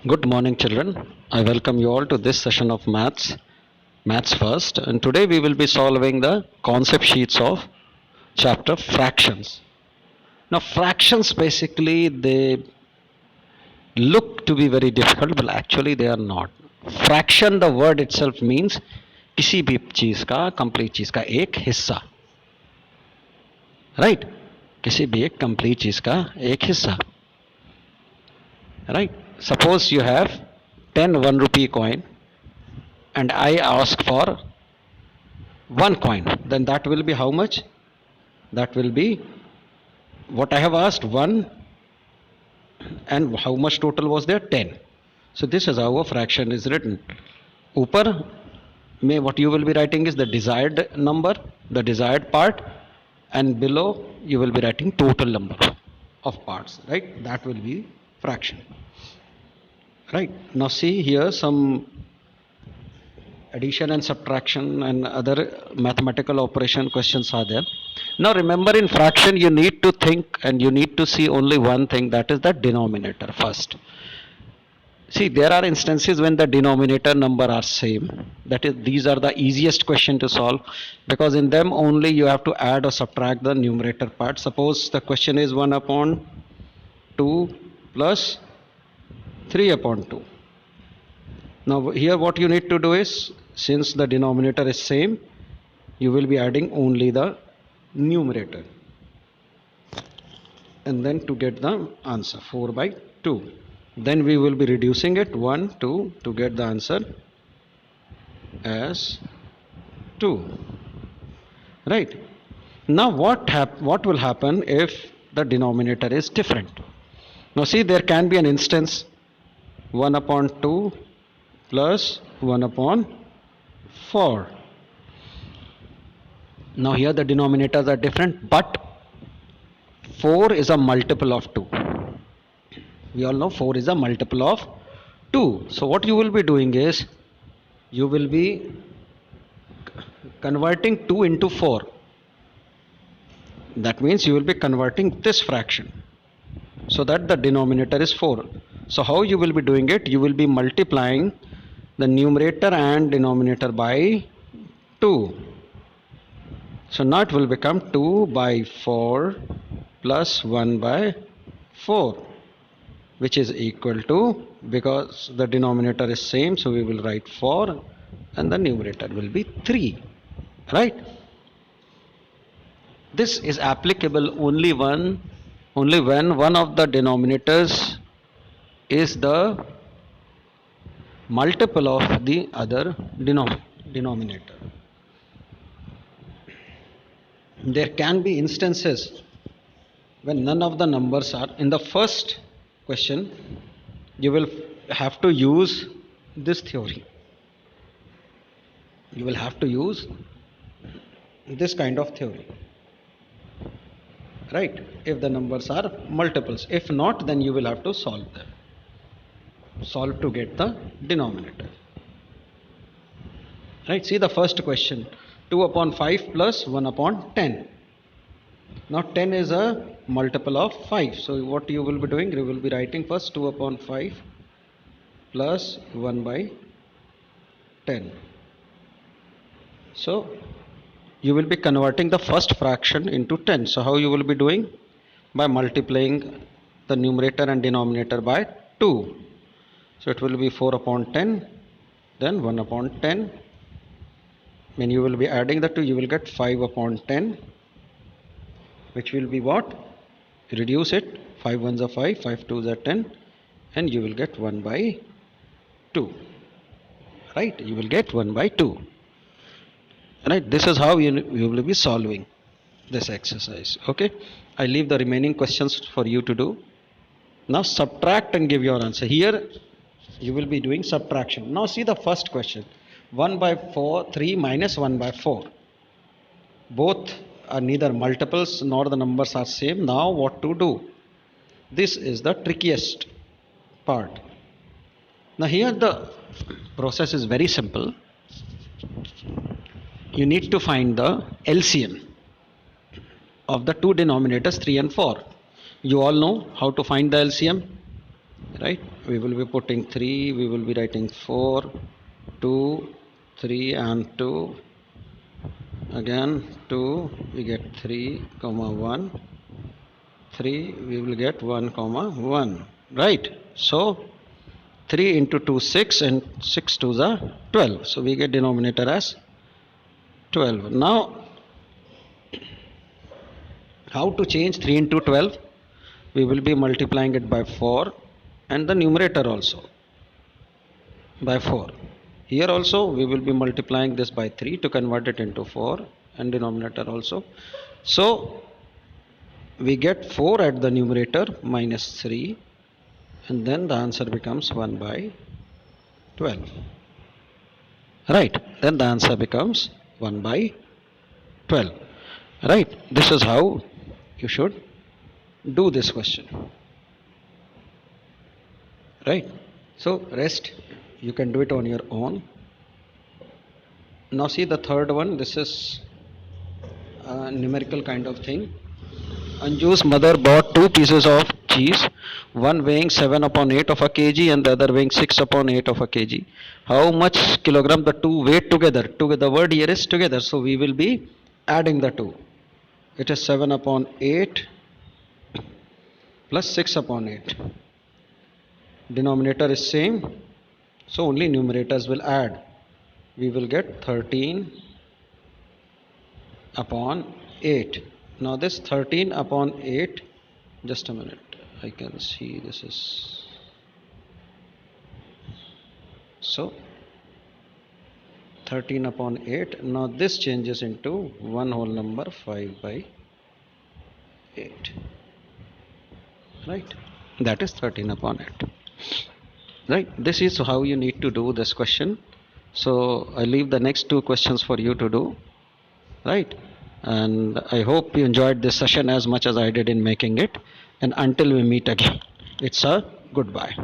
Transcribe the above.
Good morning, children. I welcome you all to this session of Maths First. And today we will be solving the concept sheets of chapter Fractions. Now, fractions basically they look to be very difficult, but actually they are not. Fraction, the word itself means किसी भी चीज का complete चीज का एक हिस्सा, right किसी भी एक कंप्लीट चीज का एक हिस्सा, right suppose you have 10 1 rupee coin and I ask for one coin, then that will be how much? That will be what I have asked, one, and how much total was there? 10. So this is how a fraction is written. Upar may what you will be writing is the desired number, the desired part, and below you will be writing total number of parts, right? That will be fraction. Right. Now see here some addition and subtraction and other mathematical operation questions are there. Now remember, in fraction you need to think and you need to see only one thing, that is the denominator first. See, there are instances when the denominator number are same, that is these are the easiest question to solve, because in them only you have to add or subtract the numerator part. Suppose the question is 1 upon 2 plus 3 upon 2. Now here what you need to do is, since the denominator is same, you will be adding only the numerator, and then to get the answer 4 by 2. Then we will be reducing it 1 2 to get the answer as 2. Right. Now what will happen if the denominator is different? Now see, there can be an instance 1 upon 2 plus 1 upon 4. Now here the denominators are different, but 4 is a multiple of 2. We all know 4 is a multiple of 2. So what you will be doing is, you will be converting 2 into 4. That means you will be converting this fraction so that the denominator is 4. So how you will be doing it? You will be multiplying the numerator and denominator by 2. So now it will become 2 by 4 plus 1 by 4, which is equal to, because the denominator is same, so we will write 4 and the numerator will be 3, right? This is applicable only when one of the denominators is the multiple of the other denominator. There can be instances when none of the numbers are. In the first question, you will have to use this theory. You will have to use this kind of theory, right? If the numbers are multiples. If not, then you will have to solve them. Solve to get the denominator. Right? See the first question. 2 upon 5 plus 1 upon 10. Now 10 is a multiple of 5. So what you will be doing? You will be writing first 2 upon 5 plus 1 by 10. So you will be converting the first fraction into 10. So how you will be doing? By multiplying the numerator and denominator by 2. So it will be 4 upon 10, then 1 upon 10. When you will be adding the 2, you will get 5 upon 10, which will be what? Reduce it. 5 ones are 5, 5 twos are 10, and you will get 1 by 2. Right? You will get 1 by 2. Right? This is how you will be solving this exercise. Okay? I leave the remaining questions for you to do. Now subtract and give your answer. Here you will be doing subtraction. Now see the first question. 1 by 4, 3 minus 1 by 4. Both are neither multiples nor the numbers are same. Now what to do? This is the trickiest part. Now here the process is very simple. You need to find the LCM of the two denominators 3 and 4. You all know how to find the LCM. right? We will be putting 3, we will be writing 4, 2, 3 and 2, again 2, we get 3 comma 1, 3, we will get 1 comma 1, right? So 3 into 2 6 and 6 to the 12, so we get denominator as 12. Now how to change 3 into 12? We will be multiplying it by 4 and the numerator also by 4. Here also we will be multiplying this by 3 to convert it into 4 and denominator also. So we get 4 at the numerator minus 3 and then the answer becomes 1 by 12. Right, then the answer becomes 1 by 12. Right, this is how you should do this question. Right, so rest you can do it on your own. Now see the third one, this is a numerical kind of thing. Anju's mother bought 2 pieces of cheese, one weighing 7 upon 8 of a kg and the other weighing 6 upon 8 of a kg. How much kilogram the two weighed together? The word here is together, so we will be adding the two. It is 7 upon 8 plus 6 upon 8. Denominator is same, so only numerators will add. We will get 13 upon 8. Now this 13 upon 8, just a minute, I can see this is, so 13 upon 8, now this changes into one whole number 5 by 8, right? That is 13 upon 8. Right, this is how you need to do this question. So I leave the next two questions for you to do, right? And I hope you enjoyed this session as much as I did in making it. And until we meet again, it's a goodbye.